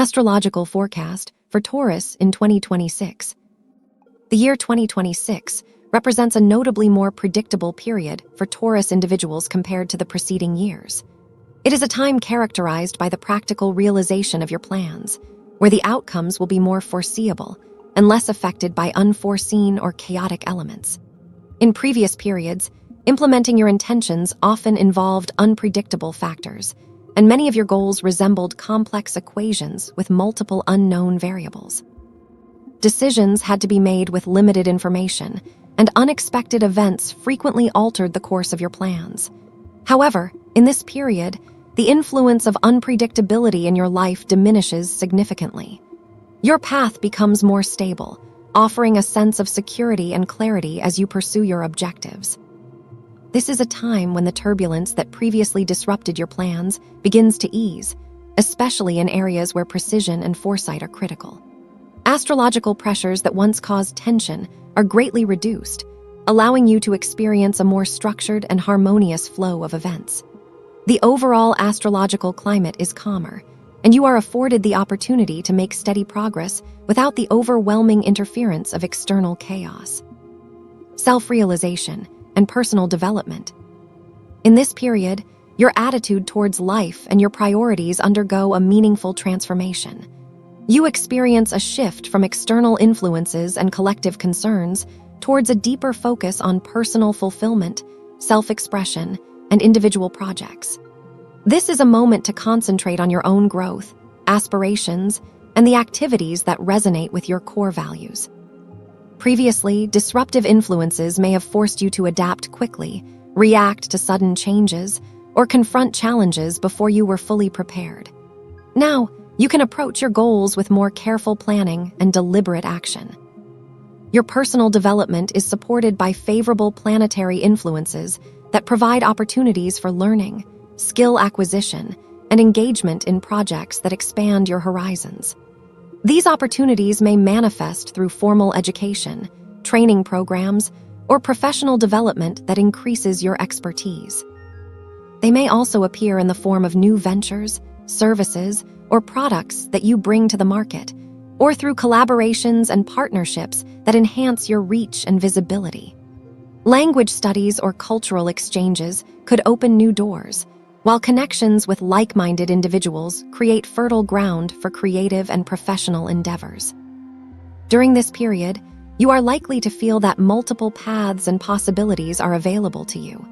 Astrological forecast for Taurus in 2026. The year 2026 represents a notably more predictable period for Taurus individuals compared to the preceding years. It is a time characterized by the practical realization of your plans, where the outcomes will be more foreseeable and less affected by unforeseen or chaotic elements. In previous periods, implementing your intentions often involved unpredictable factors, and many of your goals resembled complex equations with multiple unknown variables. Decisions had to be made with limited information, and unexpected events frequently altered the course of your plans. However, in this period, the influence of unpredictability in your life diminishes significantly. Your path becomes more stable, offering a sense of security and clarity as you pursue your objectives. This is a time when the turbulence that previously disrupted your plans begins to ease, especially in areas where precision and foresight are critical. Astrological pressures that once caused tension are greatly reduced, allowing you to experience a more structured and harmonious flow of events. The overall astrological climate is calmer, and you are afforded the opportunity to make steady progress without the overwhelming interference of external chaos. Self-realization and personal development. In this period, your attitude towards life and your priorities undergo a meaningful transformation. You experience a shift from external influences and collective concerns towards a deeper focus on personal fulfillment, self-expression, and individual projects. This is a moment to concentrate on your own growth, aspirations, and the activities that resonate with your core values. Previously, disruptive influences may have forced you to adapt quickly, react to sudden changes, or confront challenges before you were fully prepared. Now, you can approach your goals with more careful planning and deliberate action. Your personal development is supported by favorable planetary influences that provide opportunities for learning, skill acquisition, and engagement in projects that expand your horizons. These opportunities may manifest through formal education, training programs, or professional development that increases your expertise. They may also appear in the form of new ventures, services, or products that you bring to the market, or through collaborations and partnerships that enhance your reach and visibility. Language studies or cultural exchanges could open new doors, while connections with like-minded individuals create fertile ground for creative and professional endeavors. During this period, you are likely to feel that multiple paths and possibilities are available to you.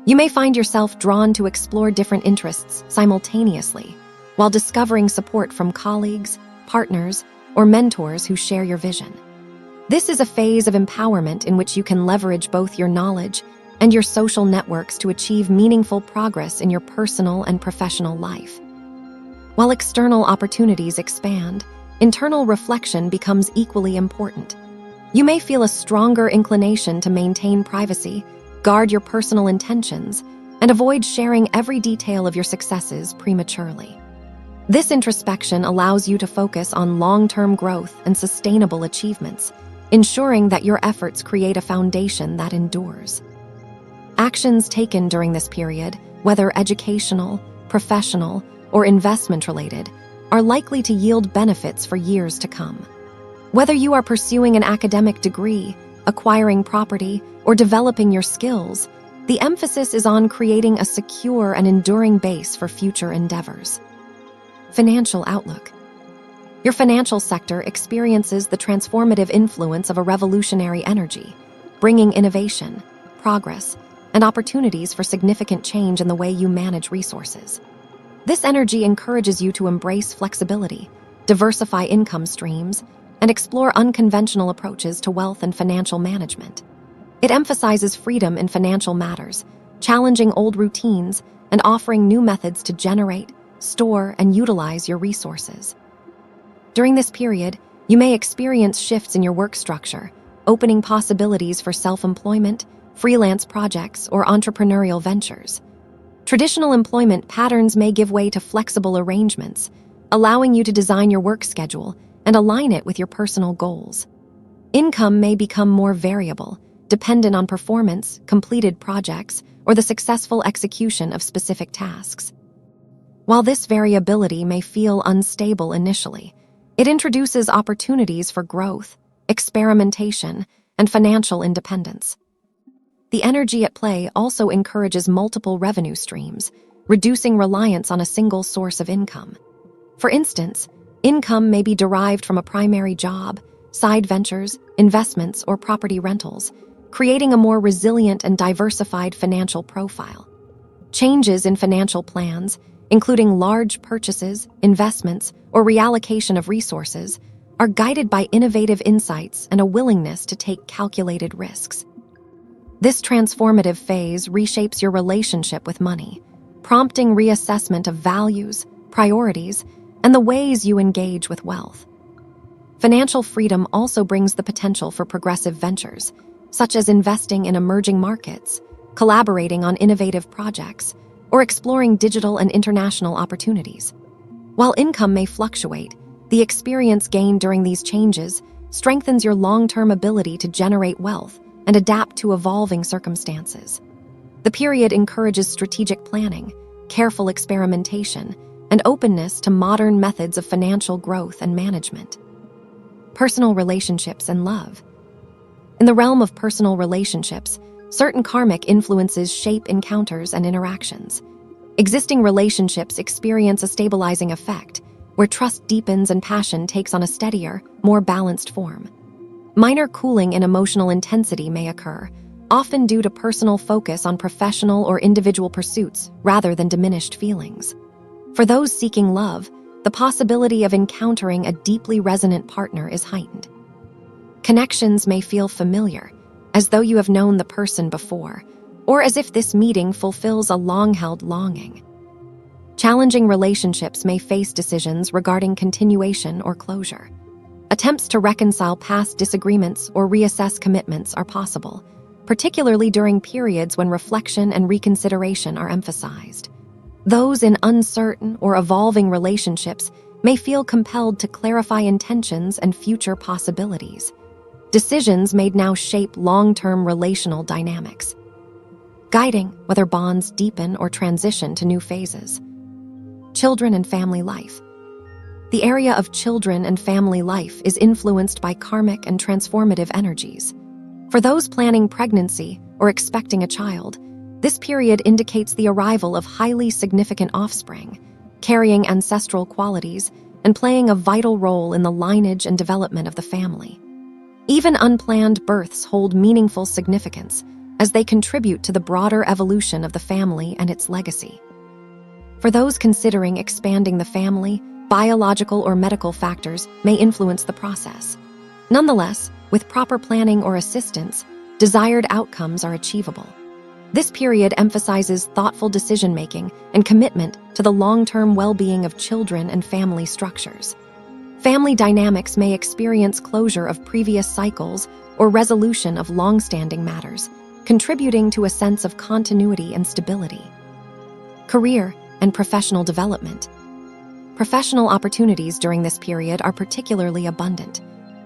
You may find yourself drawn to explore different interests simultaneously, while discovering support from colleagues, partners, or mentors who share your vision. This is a phase of empowerment in which you can leverage both your knowledge and your social networks to achieve meaningful progress in your personal and professional life. While external opportunities expand, internal reflection becomes equally important. You may feel a stronger inclination to maintain privacy, guard your personal intentions, and avoid sharing every detail of your successes prematurely. This introspection allows you to focus on long-term growth and sustainable achievements, ensuring that your efforts create a foundation that endures. Actions taken during this period, whether educational, professional, or investment-related, are likely to yield benefits for years to come. Whether you are pursuing an academic degree, acquiring property, or developing your skills, the emphasis is on creating a secure and enduring base for future endeavors. Financial outlook. Your financial sector experiences the transformative influence of a revolutionary energy, bringing innovation, progress, and opportunities for significant change in the way you manage resources. This energy encourages you to embrace flexibility, diversify income streams, and explore unconventional approaches to wealth and financial management. It emphasizes freedom in financial matters, challenging old routines and offering new methods to generate, store, and utilize your resources. During this period, you may experience shifts in your work structure, opening possibilities for self-employment, freelance projects, or entrepreneurial ventures. Traditional employment patterns may give way to flexible arrangements, allowing you to design your work schedule and align it with your personal goals. Income may become more variable, dependent on performance, completed projects, or the successful execution of specific tasks. While this variability may feel unstable initially, it introduces opportunities for growth, experimentation, and financial independence. The energy at play also encourages multiple revenue streams, reducing reliance on a single source of income. For instance, income may be derived from a primary job, side ventures, investments, or property rentals, creating a more resilient and diversified financial profile. Changes in financial plans, including large purchases, investments, or reallocation of resources, are guided by innovative insights and a willingness to take calculated risks. This transformative phase reshapes your relationship with money, prompting reassessment of values, priorities, and the ways you engage with wealth. Financial freedom also brings the potential for progressive ventures, such as investing in emerging markets, collaborating on innovative projects, or exploring digital and international opportunities. While income may fluctuate, the experience gained during these changes strengthens your long-term ability to generate wealth and adapt to evolving circumstances. The period encourages strategic planning, careful experimentation, and openness to modern methods of financial growth and management. Personal relationships and love. In the realm of personal relationships, certain karmic influences shape encounters and interactions. Existing relationships experience a stabilizing effect, where trust deepens and passion takes on a steadier, more balanced form. Minor cooling in emotional intensity may occur, often due to personal focus on professional or individual pursuits rather than diminished feelings. For those seeking love, the possibility of encountering a deeply resonant partner is heightened. Connections may feel familiar, as though you have known the person before, or as if this meeting fulfills a long-held longing. Challenging relationships may face decisions regarding continuation or closure. Attempts to reconcile past disagreements or reassess commitments are possible, particularly during periods when reflection and reconsideration are emphasized. Those in uncertain or evolving relationships may feel compelled to clarify intentions and future possibilities. Decisions made now shape long-term relational dynamics, guiding whether bonds deepen or transition to new phases. Children and family life. The area of children and family life is influenced by karmic and transformative energies. For those planning pregnancy or expecting a child, this period indicates the arrival of highly significant offspring, carrying ancestral qualities and playing a vital role in the lineage and development of the family. Even unplanned births hold meaningful significance, as they contribute to the broader evolution of the family and its legacy. For those considering expanding the family, biological or medical factors may influence the process. Nonetheless, with proper planning or assistance, desired outcomes are achievable. This period emphasizes thoughtful decision-making and commitment to the long-term well-being of children and family structures. Family dynamics may experience closure of previous cycles or resolution of long-standing matters, contributing to a sense of continuity and stability. Career and professional development. Professional opportunities during this period are particularly abundant.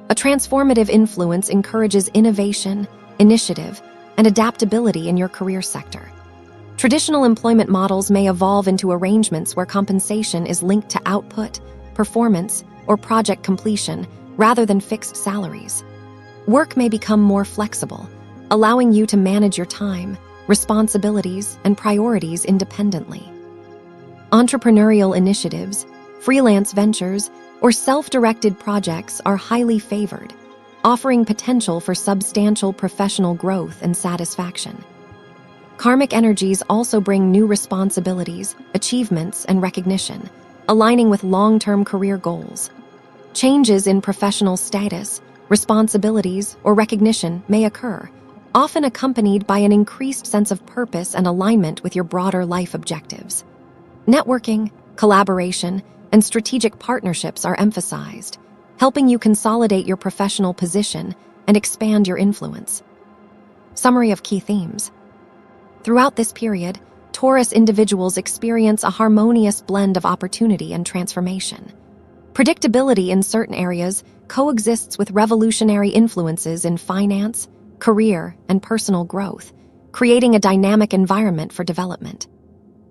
A transformative influence encourages innovation, initiative, and adaptability in your career sector. Traditional employment models may evolve into arrangements where compensation is linked to output, performance, or project completion rather than fixed salaries. Work may become more flexible, allowing you to manage your time, responsibilities, and priorities independently. Entrepreneurial initiatives, freelance ventures, or self-directed projects are highly favored, offering potential for substantial professional growth and satisfaction. Karmic energies also bring new responsibilities, achievements, and recognition, aligning with long-term career goals. Changes in professional status, responsibilities, or recognition may occur, often accompanied by an increased sense of purpose and alignment with your broader life objectives. Networking, collaboration, and strategic partnerships are emphasized, helping you consolidate your professional position and expand your influence. Summary of key themes. Throughout this period, Taurus individuals experience a harmonious blend of opportunity and transformation. Predictability in certain areas coexists with revolutionary influences in finance, career, and personal growth, creating a dynamic environment for development.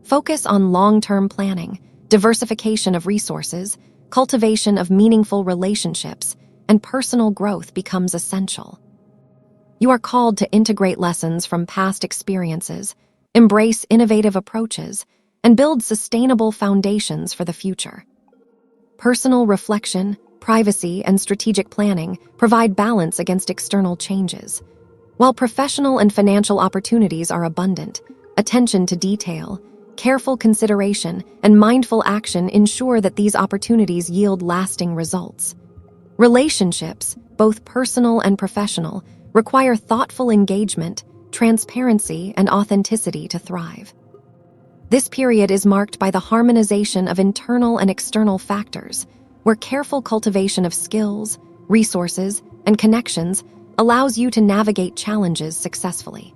Focus on long-term planning, diversification of resources, cultivation of meaningful relationships, and personal growth becomes essential. You are called to integrate lessons from past experiences, embrace innovative approaches, and build sustainable foundations for the future. Personal reflection, privacy, and strategic planning provide balance against external changes. While professional and financial opportunities are abundant, attention to detail, careful consideration, and mindful action ensure that these opportunities yield lasting results. Relationships, both personal and professional, require thoughtful engagement, transparency, and authenticity to thrive. This period is marked by the harmonization of internal and external factors, where careful cultivation of skills, resources, and connections allows you to navigate challenges successfully.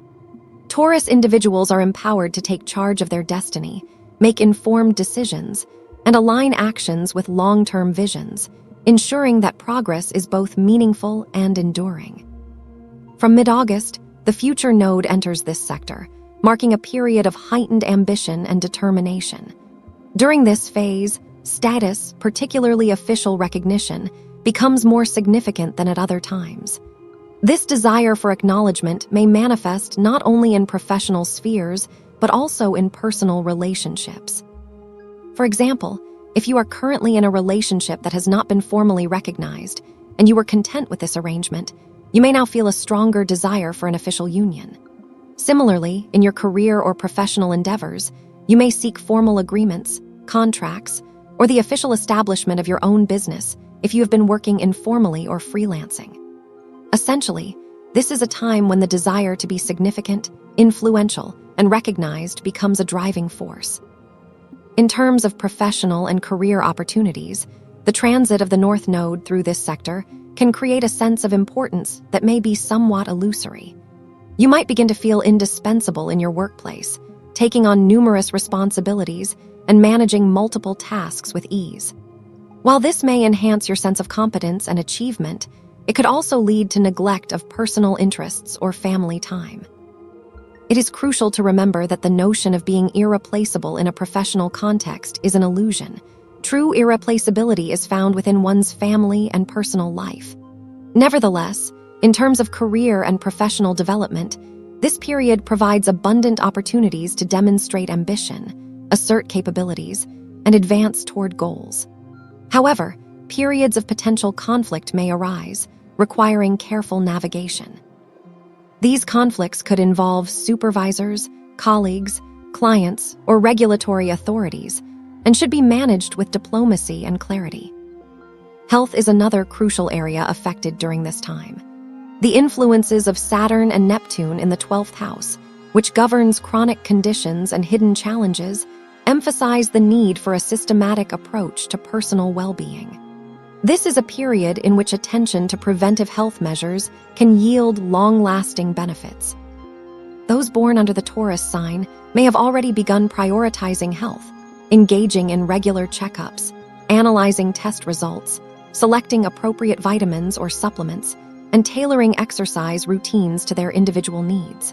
Taurus individuals are empowered to take charge of their destiny, make informed decisions, and align actions with long-term visions, ensuring that progress is both meaningful and enduring. From mid-August, the future node enters this sector, marking a period of heightened ambition and determination. During this phase, status, particularly official recognition, becomes more significant than at other times. This desire for acknowledgement may manifest not only in professional spheres, but also in personal relationships. For example, if you are currently in a relationship that has not been formally recognized, and you were content with this arrangement, you may now feel a stronger desire for an official union. Similarly, in your career or professional endeavors, you may seek formal agreements, contracts, or the official establishment of your own business if you have been working informally or freelancing. Essentially, this is a time when the desire to be significant, influential, and recognized becomes a driving force. In terms of professional and career opportunities, the transit of the North Node through this sector can create a sense of importance that may be somewhat illusory. You might begin to feel indispensable in your workplace, taking on numerous responsibilities and managing multiple tasks with ease. While this may enhance your sense of competence and achievement, it could also lead to neglect of personal interests or family time. It is crucial to remember that the notion of being irreplaceable in a professional context is an illusion. True irreplaceability is found within one's family and personal life. Nevertheless, in terms of career and professional development, this period provides abundant opportunities to demonstrate ambition, assert capabilities, and advance toward goals. However, periods of potential conflict may arise, requiring careful navigation. These conflicts could involve supervisors, colleagues, clients, or regulatory authorities, and should be managed with diplomacy and clarity. Health is another crucial area affected during this time. The influences of Saturn and Neptune in the 12th house, which governs chronic conditions and hidden challenges, emphasize the need for a systematic approach to personal well-being. This is a period in which attention to preventive health measures can yield long-lasting benefits. Those born under the Taurus sign may have already begun prioritizing health, engaging in regular checkups, analyzing test results, selecting appropriate vitamins or supplements, and tailoring exercise routines to their individual needs.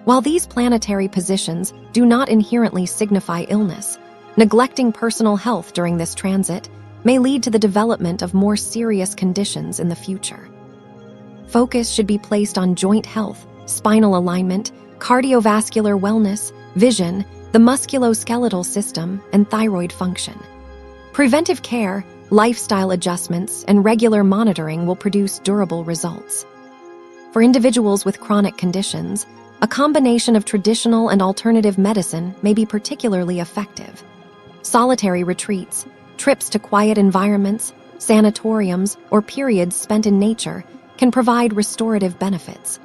While these planetary positions do not inherently signify illness, neglecting personal health during this transit may lead to the development of more serious conditions in the future. Focus should be placed on joint health, spinal alignment, cardiovascular wellness, vision, the musculoskeletal system, and thyroid function. Preventive care, lifestyle adjustments, and regular monitoring will produce durable results. For individuals with chronic conditions, a combination of traditional and alternative medicine may be particularly effective. Solitary retreats, trips to quiet environments, sanatoriums, or periods spent in nature can provide restorative benefits.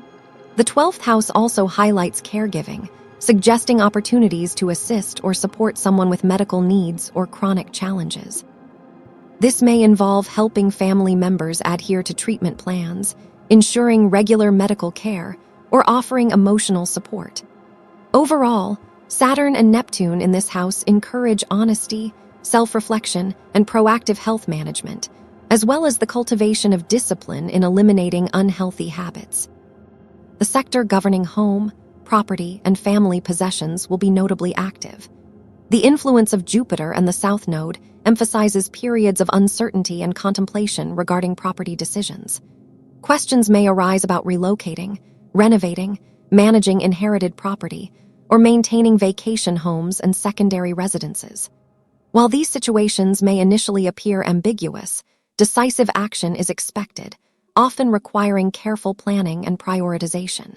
The 12th house also highlights caregiving, suggesting opportunities to assist or support someone with medical needs or chronic challenges. This may involve helping family members adhere to treatment plans, ensuring regular medical care, or offering emotional support. Overall, Saturn and Neptune in this house encourage honesty, self-reflection, and proactive health management, as well as the cultivation of discipline in eliminating unhealthy habits. The sector governing home, property, and family possessions will be notably active. The influence of Jupiter and the South Node emphasizes periods of uncertainty and contemplation regarding property decisions. Questions may arise about relocating, renovating, managing inherited property, or maintaining vacation homes and secondary residences. While these situations may initially appear ambiguous, decisive action is expected, often requiring careful planning and prioritization.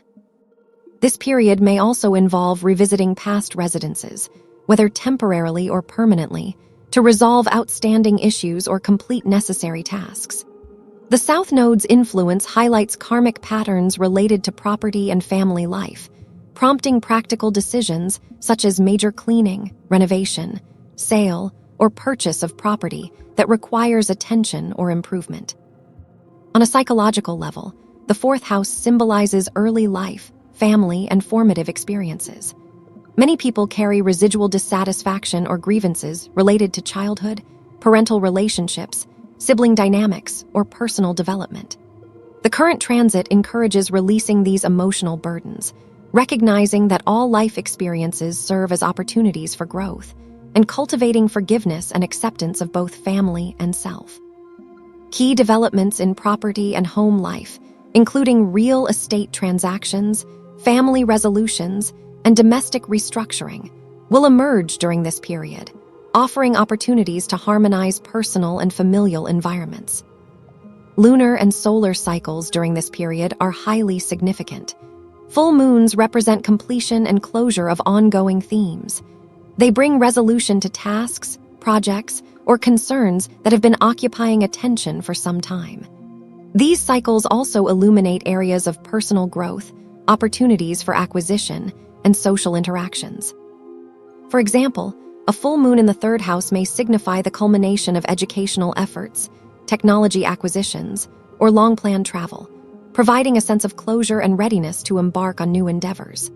This period may also involve revisiting past residences, whether temporarily or permanently, to resolve outstanding issues or complete necessary tasks. The South Node's influence highlights karmic patterns related to property and family life, prompting practical decisions such as major cleaning, renovation, sale, or purchase of property that requires attention or improvement. On a psychological level, the fourth house symbolizes early life, family, and formative experiences. Many people carry residual dissatisfaction or grievances related to childhood, parental relationships, sibling dynamics, or personal development. The current transit encourages releasing these emotional burdens, recognizing that all life experiences serve as opportunities for growth, and cultivating forgiveness and acceptance of both family and self. Key developments in property and home life, including real estate transactions, family resolutions, and domestic restructuring, will emerge during this period, offering opportunities to harmonize personal and familial environments. Lunar and solar cycles during this period are highly significant. Full moons represent completion and closure of ongoing themes. They bring resolution to tasks, projects, or concerns that have been occupying attention for some time. These cycles also illuminate areas of personal growth, opportunities for acquisition, and social interactions. For example, a full moon in the third house may signify the culmination of educational efforts, technology acquisitions, or long-planned travel, providing a sense of closure and readiness to embark on new endeavors.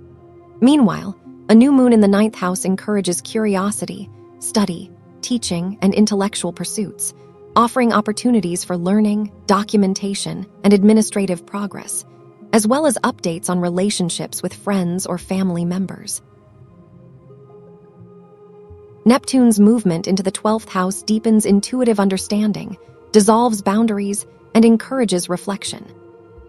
Meanwhile, a new moon in the ninth house encourages curiosity, study, teaching, and intellectual pursuits, offering opportunities for learning, documentation, and administrative progress, as well as updates on relationships with friends or family members. Neptune's movement into the 12th house deepens intuitive understanding, dissolves boundaries, and encourages reflection.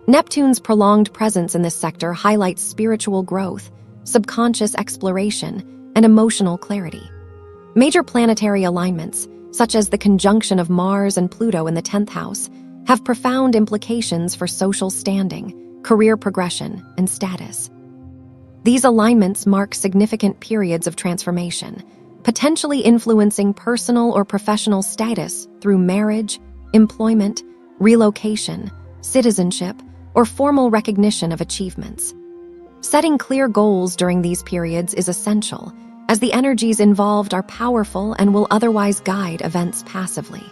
Neptune's prolonged presence in this sector highlights spiritual growth, subconscious exploration, and emotional clarity. Major planetary alignments, such as the conjunction of Mars and Pluto in the 10th house, have profound implications for social standing, career progression, and status. These alignments mark significant periods of transformation, potentially influencing personal or professional status through marriage, employment, relocation, citizenship, or formal recognition of achievements. Setting clear goals during these periods is essential, as the energies involved are powerful and will otherwise guide events passively.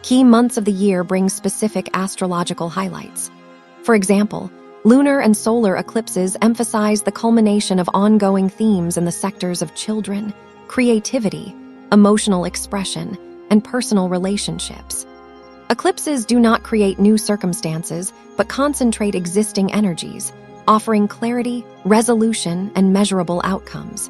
Key months of the year bring specific astrological highlights. For example, lunar and solar eclipses emphasize the culmination of ongoing themes in the sectors of children, creativity, emotional expression, and personal relationships. Eclipses do not create new circumstances, but concentrate existing energies, offering clarity, resolution, and measurable outcomes.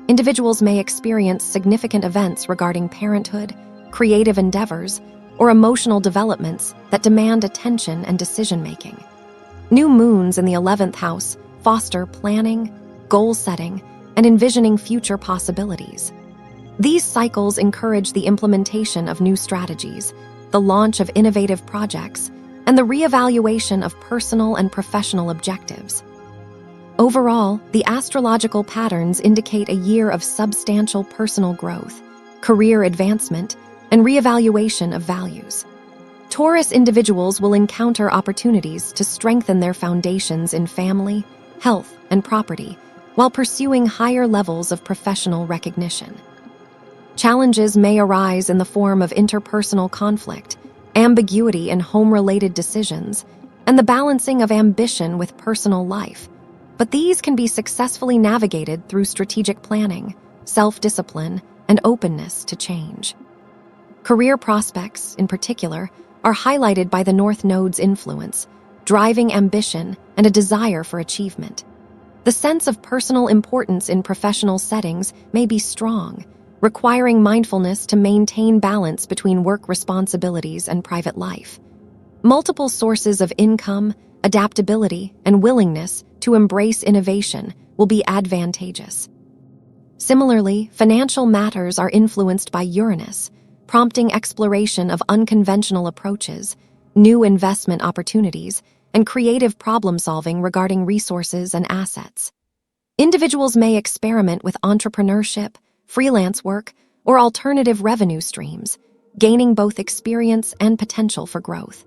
Individuals may experience significant events regarding parenthood, creative endeavors, or emotional developments that demand attention and decision-making. New moons in the 11th house foster planning, goal-setting, and envisioning future possibilities. These cycles encourage the implementation of new strategies, the launch of innovative projects, and the reevaluation of personal and professional objectives. Overall, the astrological patterns indicate a year of substantial personal growth, career advancement, and reevaluation of values. Taurus individuals will encounter opportunities to strengthen their foundations in family, health, and property, while pursuing higher levels of professional recognition. Challenges may arise in the form of interpersonal conflict, ambiguity in home-related decisions, and the balancing of ambition with personal life, but these can be successfully navigated through strategic planning, self-discipline, and openness to change. Career prospects, in particular, are highlighted by the North Node's influence, driving ambition and a desire for achievement. The sense of personal importance in professional settings may be strong, requiring mindfulness to maintain balance between work responsibilities and private life. Multiple sources of income, adaptability, and willingness to embrace innovation will be advantageous. Similarly, financial matters are influenced by Uranus, prompting exploration of unconventional approaches, new investment opportunities, and creative problem-solving regarding resources and assets. Individuals may experiment with entrepreneurship, freelance work, or alternative revenue streams, gaining both experience and potential for growth.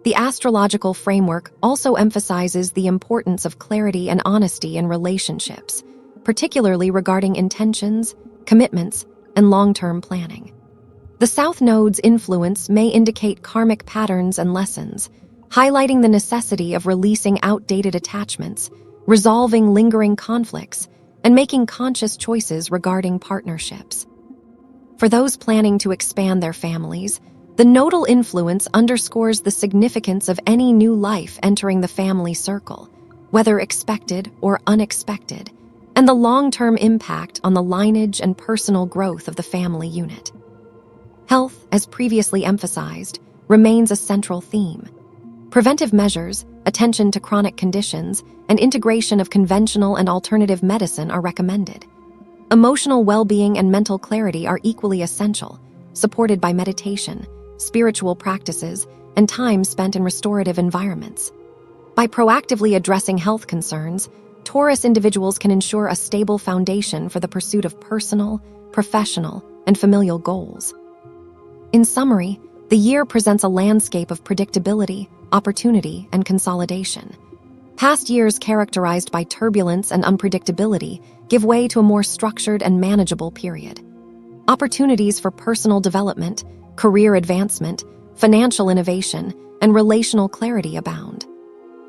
The astrological framework also emphasizes the importance of clarity and honesty in relationships, particularly regarding intentions, commitments, and long-term planning. The South Node's influence may indicate karmic patterns and lessons, highlighting the necessity of releasing outdated attachments, resolving lingering conflicts, and making conscious choices regarding partnerships. For those planning to expand their families, the nodal influence underscores the significance of any new life entering the family circle, whether expected or unexpected, and the long-term impact on the lineage and personal growth of the family unit. Health, as previously emphasized, remains a central theme. Preventive measures, attention to chronic conditions, and integration of conventional and alternative medicine are recommended. Emotional well-being and mental clarity are equally essential, supported by meditation, spiritual practices, and time spent in restorative environments. By proactively addressing health concerns, Taurus individuals can ensure a stable foundation for the pursuit of personal, professional, and familial goals. In summary, the year presents a landscape of predictability, opportunity, and consolidation. Past years characterized by turbulence and unpredictability give way to a more structured and manageable period. Opportunities for personal development, career advancement, financial innovation, and relational clarity abound.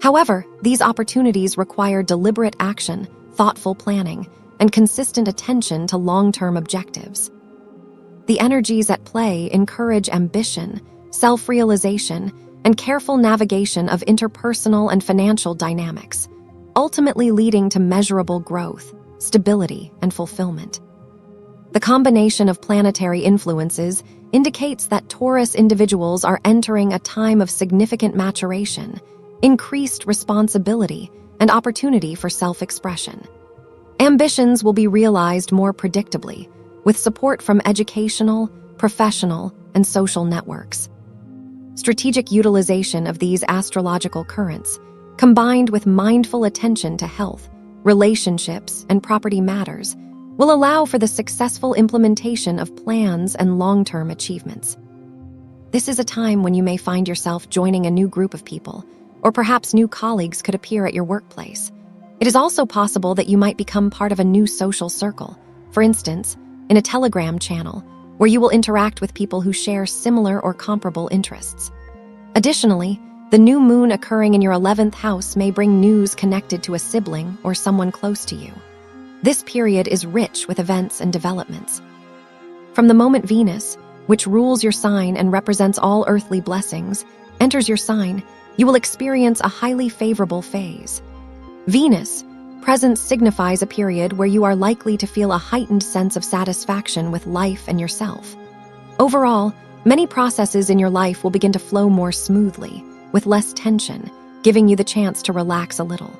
However, these opportunities require deliberate action, thoughtful planning, and consistent attention to long-term objectives. The energies at play encourage ambition, self-realization, and careful navigation of interpersonal and financial dynamics, ultimately leading to measurable growth, stability, and fulfillment. The combination of planetary influences indicates that Taurus individuals are entering a time of significant maturation, increased responsibility, and opportunity for self-expression. Ambitions will be realized more predictably, with support from educational, professional, and social networks. Strategic utilization of these astrological currents, combined with mindful attention to health, relationships, and property matters, will allow for the successful implementation of plans and long-term achievements. This is a time when you may find yourself joining a new group of people, or perhaps new colleagues could appear at your workplace. It is also possible that you might become part of a new social circle, for instance, in a Telegram channel, where you will interact with people who share similar or comparable interests. Additionally, the new moon occurring in your 11th house may bring news connected to a sibling or someone close to you. This period is rich with events and developments. From the moment Venus, which rules your sign and represents all earthly blessings, enters your sign, you will experience a highly favorable phase. Venus' presence signifies a period where you are likely to feel a heightened sense of satisfaction with life and yourself. Overall, many processes in your life will begin to flow more smoothly, with less tension, giving you the chance to relax a little.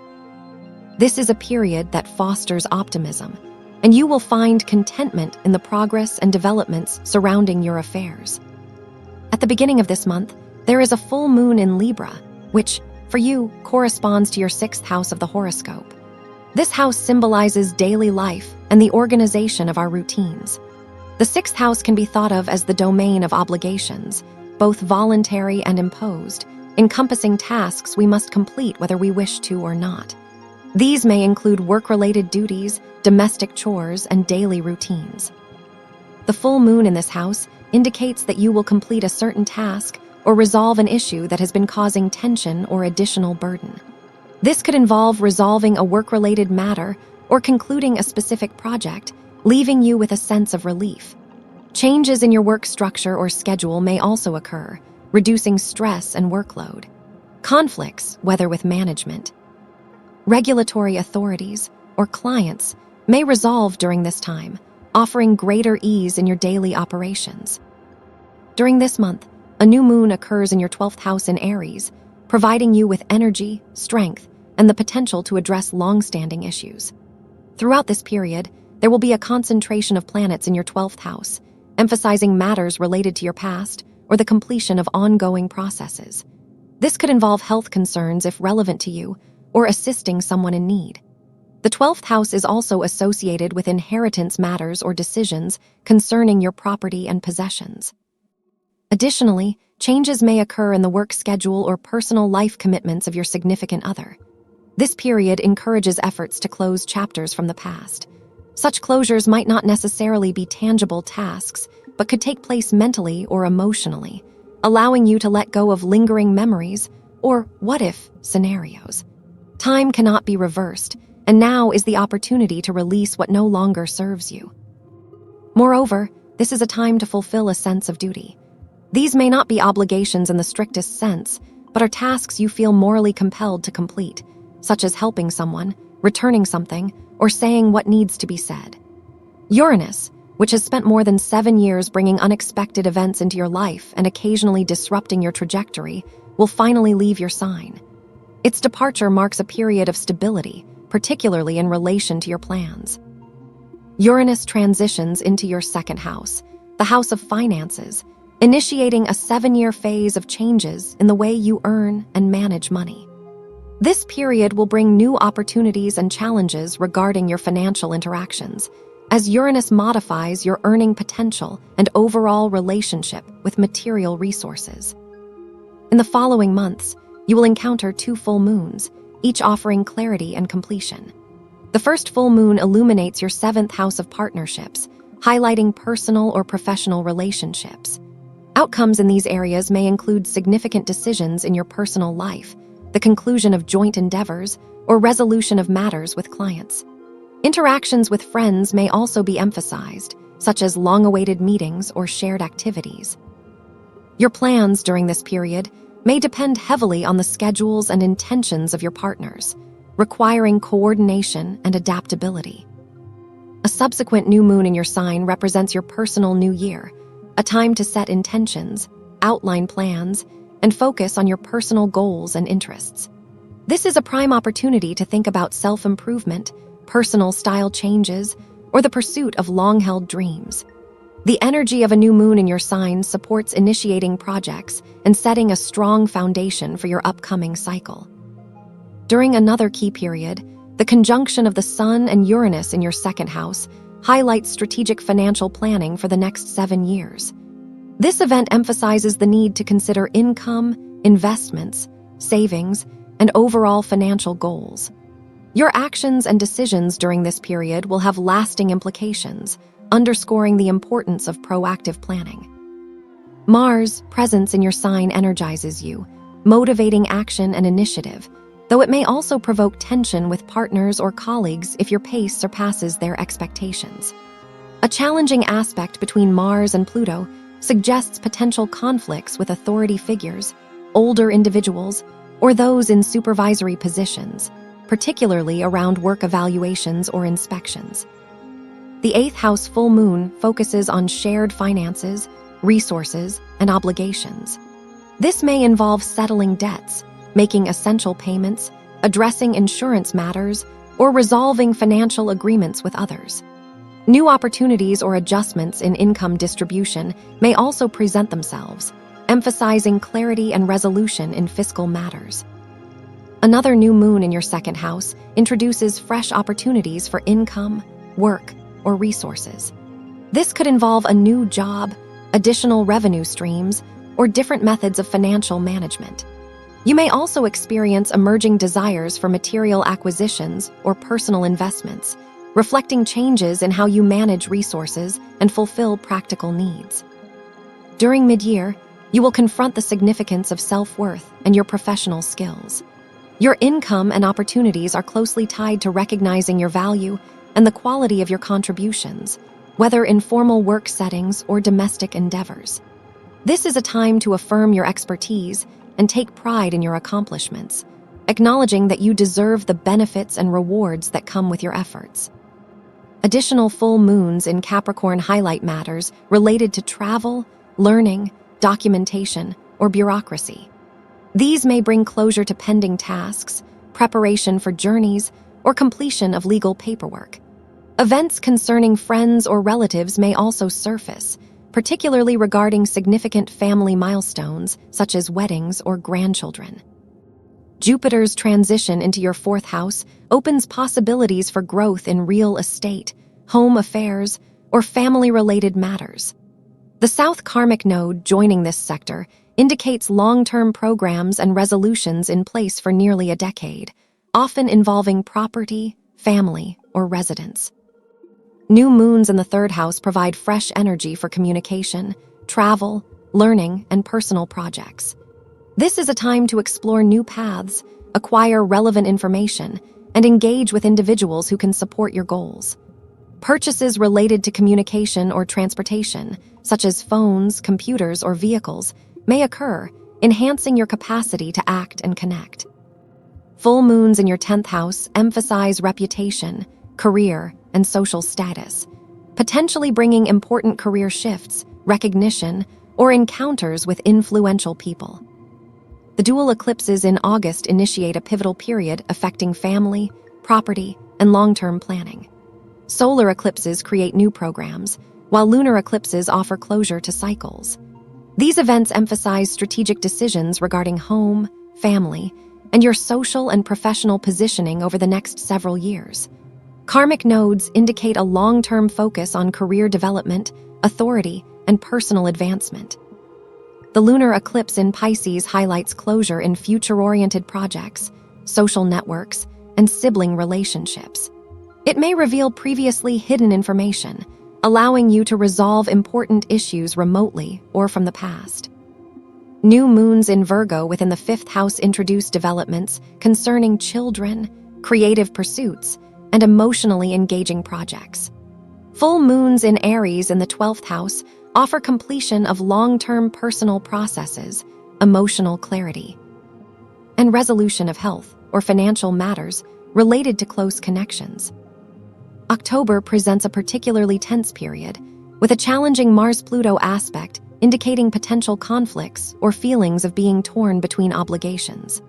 This is a period that fosters optimism, and you will find contentment in the progress and developments surrounding your affairs. At the beginning of this month, there is a full moon in Libra, which, for you, corresponds to your 6th house of the horoscope. This house symbolizes daily life and the organization of our routines. The 6th house can be thought of as the domain of obligations, both voluntary and imposed, encompassing tasks we must complete whether we wish to or not. These may include work-related duties, domestic chores, and daily routines. The full moon in this house indicates that you will complete a certain task or resolve an issue that has been causing tension or additional burden. This could involve resolving a work-related matter or concluding a specific project, leaving you with a sense of relief. Changes in your work structure or schedule may also occur, reducing stress and workload. Conflicts, whether with management, Regulatory authorities or clients may resolve during this time, offering greater ease in your daily operations. During this month, a new moon occurs in your 12th house in Aries, providing you with energy, strength, and the potential to address long-standing issues. Throughout this period, there will be a concentration of planets in your 12th house, emphasizing matters related to your past or the completion of ongoing processes. This could involve health concerns if relevant to you, or assisting someone in need. The 12th house is also associated with inheritance matters or decisions concerning your property and possessions. Additionally, changes may occur in the work schedule or personal life commitments of your significant other. This period encourages efforts to close chapters from the past. Such closures might not necessarily be tangible tasks, but could take place mentally or emotionally, allowing you to let go of lingering memories or what-if scenarios. Time cannot be reversed, and now is the opportunity to release what no longer serves you. Moreover, this is a time to fulfill a sense of duty. These may not be obligations in the strictest sense, but are tasks you feel morally compelled to complete, such as helping someone, returning something, or saying what needs to be said. Uranus, which has spent more than 7 years bringing unexpected events into your life and occasionally disrupting your trajectory, will finally leave your sign. Its departure marks a period of stability, particularly in relation to your plans. Uranus transitions into your 2nd house, the house of finances, initiating a 7-year phase of changes in the way you earn and manage money. This period will bring new opportunities and challenges regarding your financial interactions, as Uranus modifies your earning potential and overall relationship with material resources. In the following months, you will encounter 2 full moons, each offering clarity and completion. The first full moon illuminates your 7th house of partnerships, highlighting personal or professional relationships. Outcomes in these areas may include significant decisions in your personal life, the conclusion of joint endeavors, or resolution of matters with clients. Interactions with friends may also be emphasized, such as long-awaited meetings or shared activities. Your plans during this period may depend heavily on the schedules and intentions of your partners, requiring coordination and adaptability. A subsequent new moon in your sign represents your personal new year, a time to set intentions, outline plans, and focus on your personal goals and interests. This is a prime opportunity to think about self-improvement, personal style changes, or the pursuit of long-held dreams. The energy of a new moon in your sign supports initiating projects and setting a strong foundation for your upcoming cycle. During another key period, the conjunction of the Sun and Uranus in your 2nd house highlights strategic financial planning for the next 7 years. This event emphasizes the need to consider income, investments, savings, and overall financial goals. Your actions and decisions during this period will have lasting implications, underscoring the importance of proactive planning. Mars' presence in your sign energizes you, motivating action and initiative, though it may also provoke tension with partners or colleagues if your pace surpasses their expectations. A challenging aspect between Mars and Pluto suggests potential conflicts with authority figures, older individuals, or those in supervisory positions, particularly around work evaluations or inspections. The 8th house full moon focuses on shared finances, resources, and obligations. This may involve settling debts, making essential payments, addressing insurance matters, or resolving financial agreements with others. New opportunities or adjustments in income distribution may also present themselves, emphasizing clarity and resolution in fiscal matters. Another new moon in your 2nd house introduces fresh opportunities for income, work, or resources. This could involve a new job, additional revenue streams, or different methods of financial management. You may also experience emerging desires for material acquisitions or personal investments, reflecting changes in how you manage resources and fulfill practical needs. During mid-year, you will confront the significance of self-worth and your professional skills. Your income and opportunities are closely tied to recognizing your value and the quality of your contributions, whether in formal work settings or domestic endeavors. This is a time to affirm your expertise and take pride in your accomplishments, acknowledging that you deserve the benefits and rewards that come with your efforts. Additional full moons in Capricorn highlight matters related to travel, learning, documentation, or bureaucracy. These may bring closure to pending tasks, preparation for journeys, or completion of legal paperwork. Events concerning friends or relatives may also surface, particularly regarding significant family milestones such as weddings or grandchildren. Jupiter's transition into your fourth house opens possibilities for growth in real estate, home affairs, or family-related matters. The South Karmic node joining this sector indicates long-term programs and resolutions in place for nearly a decade, often involving property, family, or residence. New moons in the third house provide fresh energy for communication, travel, learning, and personal projects. This is a time to explore new paths, acquire relevant information, and engage with individuals who can support your goals. Purchases related to communication or transportation, such as phones, computers, or vehicles, may occur, enhancing your capacity to act and connect. Full moons in your 10th house emphasize reputation, career, and social status, potentially bringing important career shifts, recognition, or encounters with influential people. The dual eclipses in August initiate a pivotal period affecting family, property, and long-term planning. Solar eclipses create new programs, while lunar eclipses offer closure to cycles. These events emphasize strategic decisions regarding home, family, and your social and professional positioning over the next several years. Karmic nodes indicate a long-term focus on career development, authority, and personal advancement. The lunar eclipse in Pisces highlights closure in future-oriented projects, social networks, and sibling relationships. It may reveal previously hidden information, allowing you to resolve important issues remotely or from the past. New moons in Virgo within the 5th house introduce developments concerning children, creative pursuits, and emotionally engaging projects. Full moons in Aries in the 12th house offer completion of long-term personal processes, emotional clarity, and resolution of health or financial matters related to close connections. October presents a particularly tense period, with a challenging Mars-Pluto aspect indicating potential conflicts or feelings of being torn between obligations.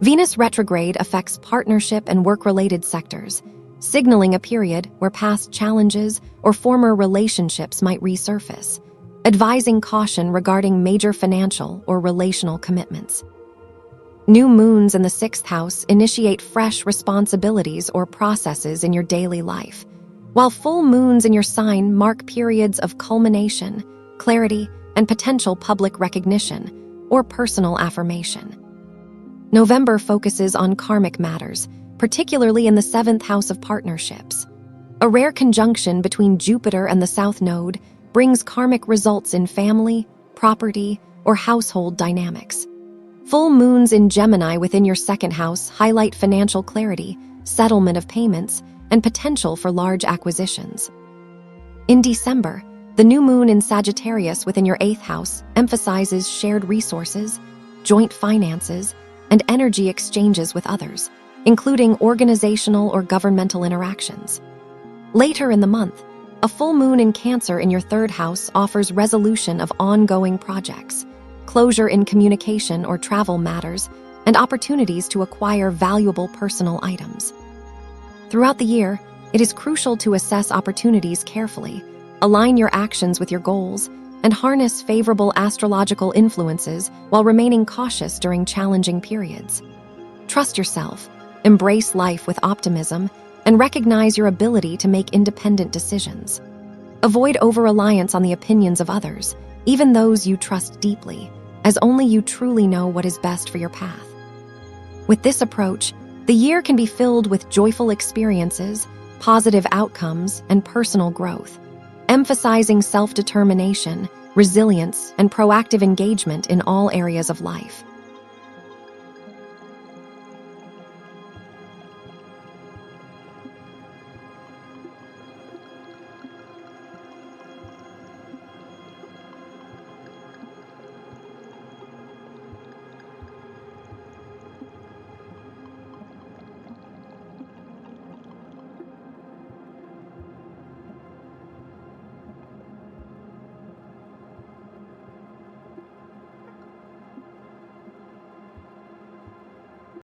Venus retrograde affects partnership and work-related sectors, signaling a period where past challenges or former relationships might resurface, advising caution regarding major financial or relational commitments. New moons in the 6th house initiate fresh responsibilities or processes in your daily life, while full moons in your sign mark periods of culmination, clarity, and potential public recognition or personal affirmation. November focuses on karmic matters, particularly in the 7th house of partnerships. A rare conjunction between Jupiter and the South Node brings karmic results in family, property, or household dynamics. Full moons in Gemini within your 2nd house highlight financial clarity, settlement of payments, and potential for large acquisitions. In December, the new moon in Sagittarius within your 8th house emphasizes shared resources, joint finances, and energy exchanges with others, including organizational or governmental interactions. Later in the month, a full moon in Cancer in your 3rd house offers resolution of ongoing projects, closure in communication or travel matters, and opportunities to acquire valuable personal items. Throughout the year, it is crucial to assess opportunities carefully, align your actions with your goals, and harness favorable astrological influences while remaining cautious during challenging periods. Trust yourself, embrace life with optimism, and recognize your ability to make independent decisions. Avoid over-reliance on the opinions of others, even those you trust deeply, as only you truly know what is best for your path. With this approach, the year can be filled with joyful experiences, positive outcomes, and personal growth, emphasizing self-determination, resilience, and proactive engagement in all areas of life.